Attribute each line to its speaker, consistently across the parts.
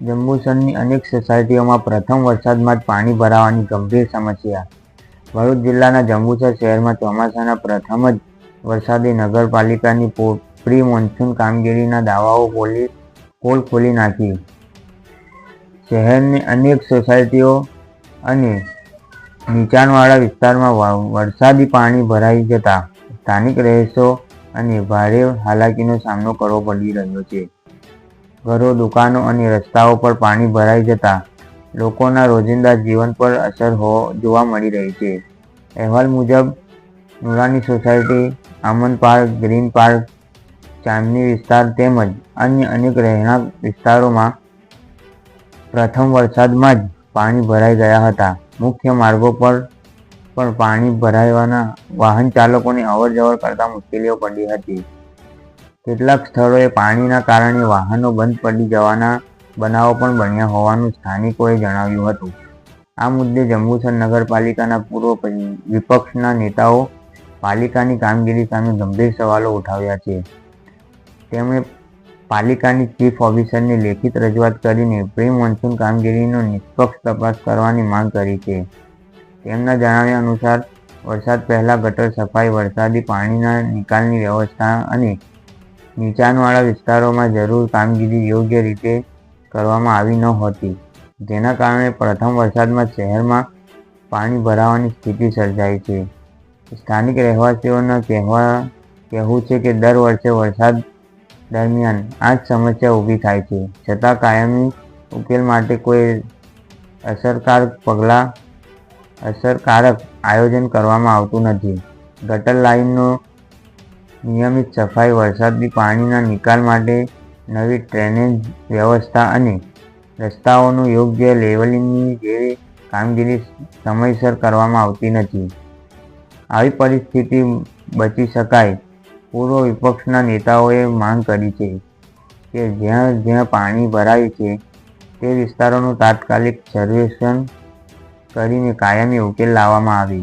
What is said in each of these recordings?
Speaker 1: જંબુસરની અનેક સોસાયટીઓમાં પ્રથમ વરસાદમાં જ પાણી ભરાવાની ગંભીર સમસ્યા. ભરૂચ જિલ્લાના જંબુસર શહેરમાં ચોમાસાના પ્રથમ જ વરસાદે નગરપાલિકાની પ્રી મોન્સૂન કામગીરીના દાવાઓ પોલ ખોલી નાખી. શહેરની અનેક સોસાયટીઓ અને નીચાણવાળા વિસ્તારમાં વરસાદી પાણી ભરાઈ જતા સ્થાનિક રહીશો અને ભારે હાલાકીનો સામનો કરવો પડી રહ્યો છે. ઘરો, દુકાનો અને રસ્તાઓ પર પાણી ભરાઈ જતા લોકોના રોજિંદા જીવન પર અસર જોવા મળી રહી છે. અહેવાલ મુજબ Noorani society, Amad park, green park, Chandni વિસ્તાર તેમજ અન્ય અનેક રહેણાંક વિસ્તારોમાં પ્રથમ વરસાદમાં જ પાણી ભરાઈ ગયા હતા. મુખ્ય માર્ગો પર પણ પાણી ભરાવાના વાહન ચાલકોને અવરજવર કરતા મુશ્કેલીઓ પડી હતી. કેટલાક સ્થળોએ પાણીના કારણે વાહનો બંધ પડી જવાના બનાવો પણ બન્યા હોવાનું સ્થાનિકોએ જણાવ્યું હતું. આ મુદ્દે જંબુસર નગરપાલિકાના પૂર્વ વિપક્ષના નેતાઓ પાલિકાની કામગીરી સામે ગંભીર સવાલો ઉઠાવ્યા છે. તેમણે પાલિકાની ચીફ ઓફિસરને લેખિત રજૂઆત કરીને પ્રી મોન્સૂન કામગીરીનો નિષ્પક્ષ તપાસ કરવાની માંગ કરી છે. તેમના જણાવ્યા અનુસાર વરસાદ પહેલા ગટર સફાઈ, વરસાદી પાણીના નિકાલની વ્યવસ્થા અને નીચાણવાળા વિસ્તારોમાં જરૂર કામગીરી યોગ્ય રીતે કરવામાં આવી નહોતી, જેના કારણે પ્રથમ વરસાદમાં શહેરમાં પાણી ભરાવાની સ્થિતિ સર્જાઈ છે. સ્થાનિક રહેવાસીઓનું કહેવું છે કે દર વર્ષે વરસાદ દરમિયાન આ જ સમસ્યા ઊભી થાય છે, છતાં કાયમી ઉકેલ માટે કોઈ અસરકારક આયોજન કરવામાં આવતું નથી. ગટર લાઇનનો નિયમિત સફાઈ, વરસાદી પાણીના નિકાલ માટે નવી ડ્રેનેજ વ્યવસ્થા અને રસ્તાઓનું યોગ્ય લેવલિંગ જેવી કામગીરી સમયસર કરવામાં આવતી નથી. આવી પરિસ્થિતિ બચી શકાય. પૂર્વ વિપક્ષના નેતાઓએ માંગ કરી છે કે જ્યાં જ્યાં પાણી ભરાય છે તે વિસ્તારોનું તાત્કાલિક સર્વેક્ષણ કરીને કાયમી ઉકેલ લાવવામાં આવે.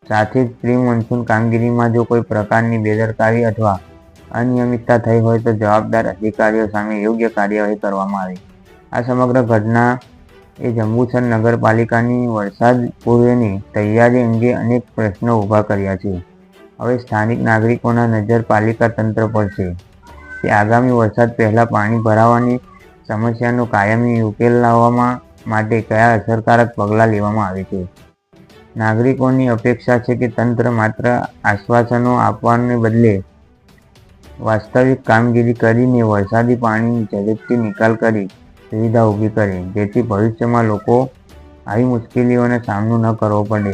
Speaker 1: સાથે જ પ્રી મોન્સૂન કામગીરીમાં જો કોઈ પ્રકારની બેદરકારી અથવા અનિયમિતતા થઈ હોય તો જવાબદાર અધિકારીઓ સામે યોગ્ય કાર્યવાહી કરવામાં આવે. આ સમગ્ર ઘટના એ જંબુસર નગરપાલિકાની વરસાદ પૂર્વેની તૈયારી અંગે અનેક પ્રશ્નો ઊભા કર્યા છે. હવે સ્થાનિક નાગરિકોના નજર પાલિકા તંત્ર પર છે કે આગામી વરસાદ પહેલા પાણી ભરાવાની સમસ્યાનો કાયમી ઉકેલ લાવવા માટે કયા અસરકારક પગલાં લેવામાં આવે છે. નાગરિકોની અપેક્ષા છે કે તંત્ર માત્ર આશ્વાસનો આપવાને બદલે વાસ્તવિક કામગીરી કરીને વરસાદી પાણીની ઝડપથી નિકાલ કરી સુવિધા ઊભી કરે, જેથી ભવિષ્યમાં લોકો આવી મુશ્કેલીઓનો સામનો ન કરવો પડે.